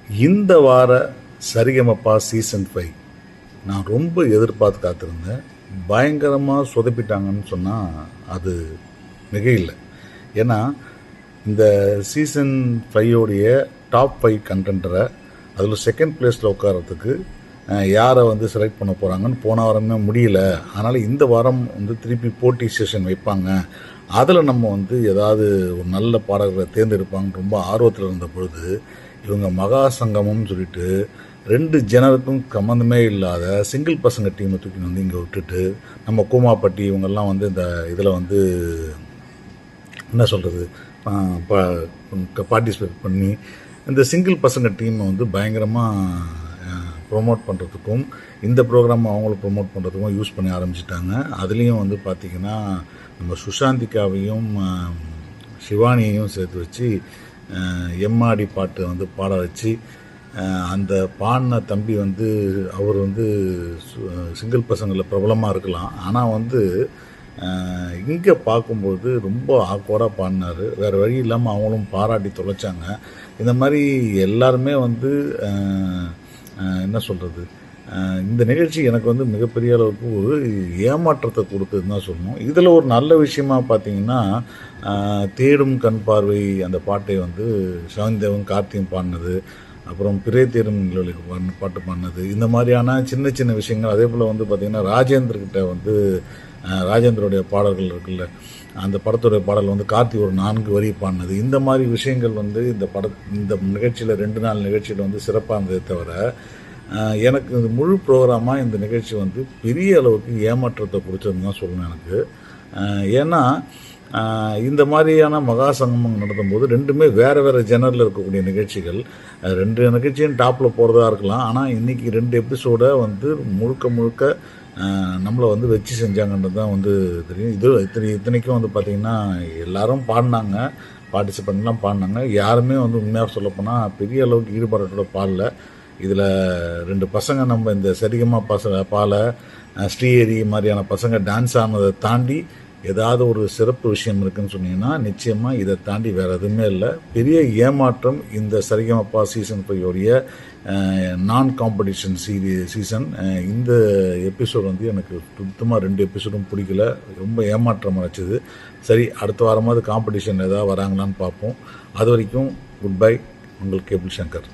இந்த வார சரிகமப்பா சீசன் 5 நான் ரொம்ப எதிர்பார்த்து காத்திருந்தேன். பயங்கரமாக சொதப்பிட்டாங்கன்னு சொன்னால் அது மிக இல்லை. ஏன்னா இந்த சீசன் 5 டாப் 5 கண்டென்டரை அதில் செகண்ட் பிளேஸில் உட்காரத்துக்கு யாரை செலக்ட் பண்ண போகிறாங்கன்னு போன வாரமே முடியல. அதனால் இந்த வாரம் திருப்பி போட்டி செஷன் வைப்பாங்க. அதில் நம்ம ஏதாவது ஒரு நல்ல பாடகரை தேர்ந்தெடுப்பாங்கன்னு ரொம்ப ஆர்வத்தில் இருந்த பொழுது இவங்க மகா சங்கமம்னு சொல்லிட்டு 2 ஜெனருக்கும் சம்மந்தமே இல்லாத சிங்கிள் பசங்க டீமை தூக்கி இங்கே விட்டுட்டு நம்ம கூமாப்பட்டி இவங்கெல்லாம் இந்த இதில் என்ன சொல்கிறது பார்ட்டிசிபேட் பண்ணி இந்த சிங்கிள் பசங்க டீமை பயங்கரமாக ப்ரொமோட் பண்ணுறதுக்கும் இந்த ப்ரோக்ராம் அவங்கள ப்ரொமோட் பண்ணுறதுக்கும் யூஸ் பண்ணி ஆரம்பிச்சிட்டாங்க. அதுலேயும் பார்த்திங்கன்னா நம்ம சுஷாந்திகாவையும் சிவானியையும் சேர்த்து வச்சு எம்மாடி பாட்டு பாட வச்சு அந்த பாடின தம்பி அவர் சிங்கிள் பசங்களில் பிரபலமாக இருக்கலாம். ஆனால் இங்கே பார்க்கும்போது ரொம்ப ஆக்வர்டாக பாடினார். வேறு வழி இல்லாமல் அவங்களும் பாராட்டி தொலைச்சாங்க. இந்த மாதிரி எல்லாருமே என்ன சொல்கிறது, இந்த நிகழ்ச்சி எனக்கு மிகப்பெரிய அளவுக்கு ஒரு ஏமாற்றத்தை கொடுத்ததுன்னு தான் சொல்லணும். இதில் ஒரு நல்ல விஷயமாக பார்த்தீங்கன்னா தேடும் கண் பார்வை அந்த பாட்டை சவந்தேவன் கார்த்தியும் பாடினது, அப்புறம் பிறை தேடும் பாட்டு பாடினது, இந்த மாதிரியான சின்ன சின்ன விஷயங்கள். அதே போல் பார்த்திங்கன்னா ராஜேந்திரகிட்ட ராஜேந்திரோடைய பாடல்கள் இருக்குல்ல, அந்த படத்துடைய பாடல் கார்த்தி ஒரு 4 வரி பாடினது, இந்த மாதிரி விஷயங்கள் இந்த நிகழ்ச்சியில் 2 நாள் நிகழ்ச்சியில் சிறப்பாக இருந்ததை தவிர எனக்கு இந்த முழு ப்ரோக்ராமாக இந்த நிகழ்ச்சி பெரிய அளவுக்கு ஏமாற்றத்தை கொடுத்ததுன்னு தான் சொல்லணும் எனக்கு. ஏன்னா இந்த மாதிரியான மகா சங்கமம் நடத்தும்போது 2மே வேறு வேறு ஜெனரில் இருக்கக்கூடிய நிகழ்ச்சிகள். 2 நிகழ்ச்சியும் டாப்பில் போகிறதா இருக்கலாம். ஆனால் இன்றைக்கி 2 எபிசோடை முழுக்க முழுக்க நம்மளை வச்சு செஞ்சாங்கன்றது தான் தெரியும். இத்தனைக்கும் பார்த்திங்கன்னா எல்லோரும் பாடினாங்க, பார்ட்டிசிபெண்ட்லாம் பாடினாங்க. யாருமே உண்மையாக சொல்லப்போனால் பெரிய அளவுக்கு ஈடுபாட்டோட பாடல. இதில் 2 பசங்க நம்ம இந்த சரிகமா பால ஸ்ரீஹரி மாதிரியான பசங்க டான்ஸ் ஆனதை தாண்டி ஏதாவது ஒரு சிறப்பு விஷயம் இருக்குதுன்னு சொன்னீங்கன்னா நிச்சயமாக இதை தாண்டி வேறு எதுவுமே இல்லை. பெரிய ஏமாற்றம் இந்த சரிகமப்பா சீசன் 5 நான் காம்படிஷன் சீசன். இந்த எபிசோடு எனக்கு சுத்தமாக 2 எபிசோடும் பிடிக்கல, ரொம்ப ஏமாற்றம் அடைச்சிது. சரி, அடுத்த வாரமாவது காம்படிஷன் ஏதாவது வராங்களான்னு பார்ப்போம். அது வரைக்கும் குட் பை, உங்கள் கேபிள் சங்கர்.